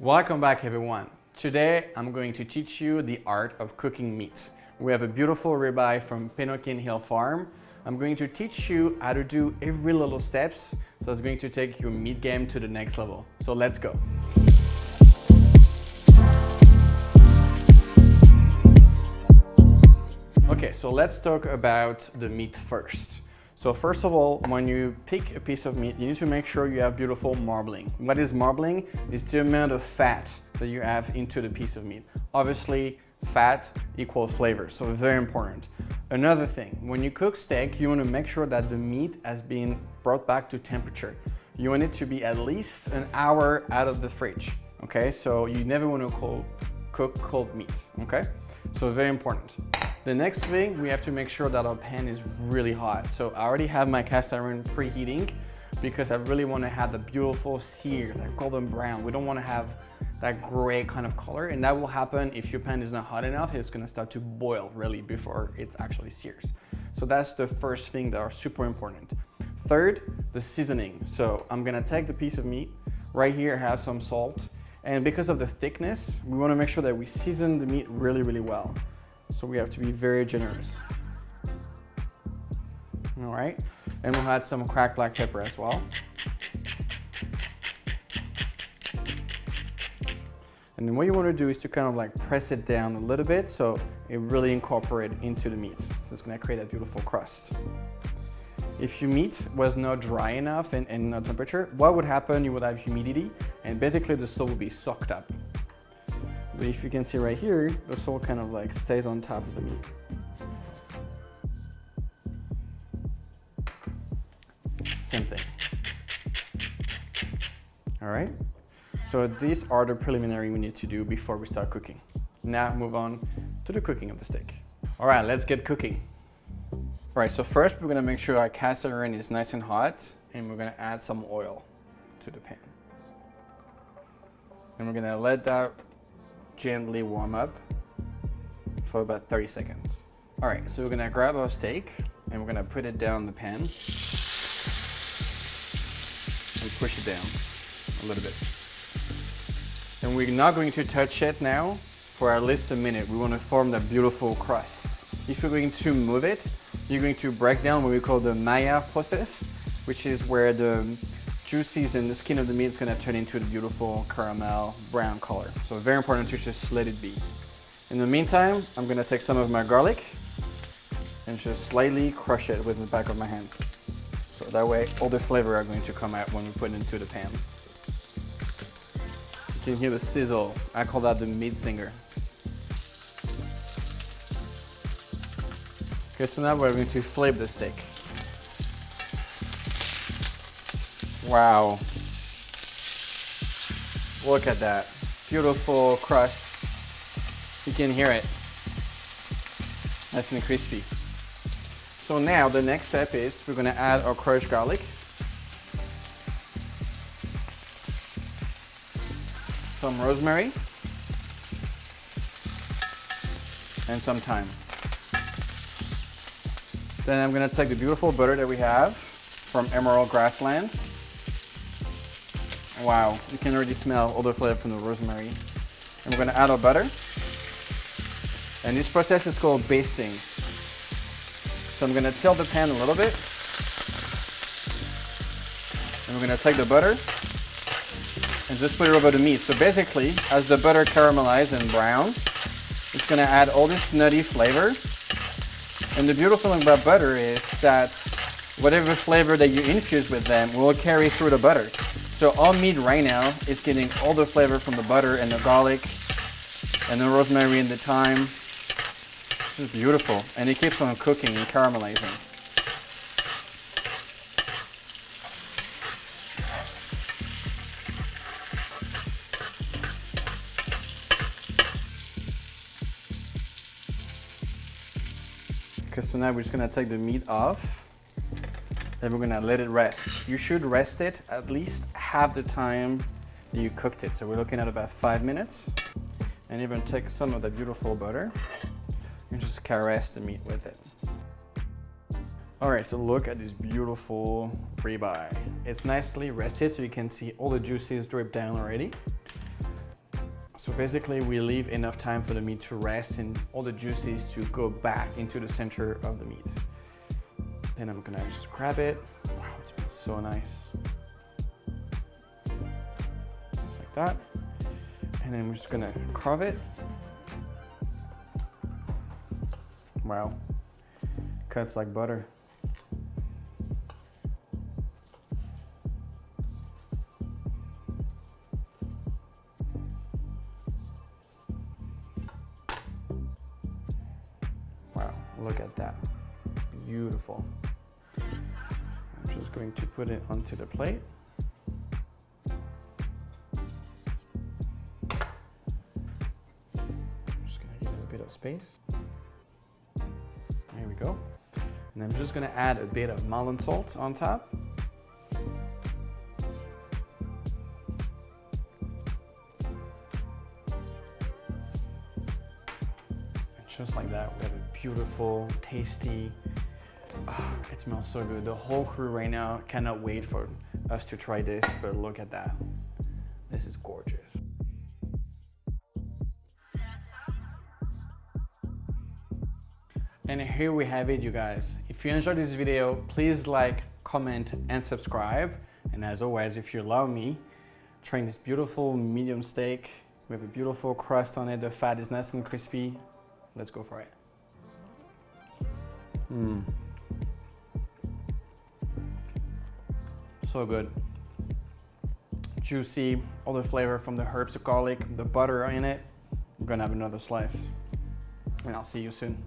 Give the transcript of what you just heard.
Welcome back everyone. Today I'm going to teach you the art of cooking meat. We have a beautiful ribeye from Penokin Hill Farm. I'm going to teach you how to do every little steps, so it's going to take your meat game to the next level. So let's go. Okay, so let's talk about the meat first. So first of all, when you pick a piece of meat, you need to make sure you have beautiful marbling. What is marbling? It's the amount of fat that you have into the piece of meat. Obviously, fat equals flavor, so very important. Another thing, when you cook steak, you want to make sure that the meat has been brought back to temperature. You want it to be at least an hour out of the fridge, okay? So you never want to cook cold meats, okay? So very important. The next thing, we have to make sure that our pan is really hot. So I already have my cast iron preheating because I really want to have the beautiful sear, that golden brown. We don't want to have that gray kind of color, and that will happen if your pan is not hot enough. It's going to start to boil really before it actually sears. So that's the first thing that are super important. Third, the seasoning. So I'm going to take the piece of meat. Right here I have some salt, and because of the thickness, we want to make sure that we season the meat really, really well. So we have to be very generous. All right, and we'll add some cracked black pepper as well. And then what you want to do is to kind of like press it down a little bit so it really incorporates into the meat. So it's going to create a beautiful crust. If your meat was not dry enough and not temperature, what would happen? You would have humidity, and basically the salt will be soaked up. But if you can see right here, the salt kind of like stays on top of the meat. Same thing. All right. So these are the preliminary we need to do before we start cooking. Now move on to the cooking of the steak. All right, let's get cooking. All right, so first we're gonna make sure our cast iron is nice and hot, and we're gonna add some oil to the pan. And we're gonna let that gently warm up for about 30 seconds. All right, so we're gonna grab our steak and we're gonna put it down the pan and push it down a little bit. And we're not going to touch it now for at least a minute. We want to form that beautiful crust. If you're going to move it, you're going to break down what we call the Maillard process, which is where the juices and the skin of the meat is going to turn into the beautiful caramel brown color. So very important to just let it be. In the meantime, I'm going to take some of my garlic and just slightly crush it with the back of my hand. So that way all the flavor are going to come out when we put it into the pan. You can hear the sizzle. I call that the meat singer. Okay, so now we're going to flip the steak. Wow. Look at that. Beautiful crust. You can hear it. Nice and crispy. So now the next step is we're going to add our crushed garlic. Some rosemary. And some thyme. Then I'm going to take the beautiful butter that we have from Emerald Grassland. Wow, you can already smell all the flavor from the rosemary. And we're going to add our butter. And this process is called basting. So I'm going to tilt the pan a little bit. And we're going to take the butter and just put it over the meat. So basically, as the butter caramelizes and brown, it's going to add all this nutty flavor. And the beautiful thing about butter is that whatever flavor that you infuse with them will carry through the butter. So our meat right now is getting all the flavor from the butter and the garlic and the rosemary and the thyme. This is beautiful, and it keeps on cooking and caramelizing. Okay, so now we're just gonna take the meat off. Then we're gonna let it rest. You should rest it at least half the time you cooked it. So we're looking at about 5 minutes. And you're gonna take some of the beautiful butter and just caress the meat with it. All right, so look at this beautiful ribeye. It's nicely rested, so you can see all the juices drip down already. So basically we leave enough time for the meat to rest and all the juices to go back into the center of the meat. Then I'm gonna just grab it. Wow, it smells so nice. Just like that. And then I'm just gonna carve it. Wow, cuts like butter. Wow, look at that, beautiful. I'm just going to put it onto the plate. Just gonna give it a bit of space. There we go. And I'm just gonna add a bit of Malon salt on top. And just like that, we have a beautiful, tasty, it smells so good. The whole crew right now cannot wait for us to try this, but look at that. This is gorgeous. And here we have it, you guys. If you enjoyed this video, please like, comment, and subscribe. And as always, if you love me, trying this beautiful medium steak with a beautiful crust on it, the fat is nice and crispy. Let's go for it. So good. Juicy, all the flavor from the herbs, the garlic, the butter in it. I'm gonna have another slice. And I'll see you soon.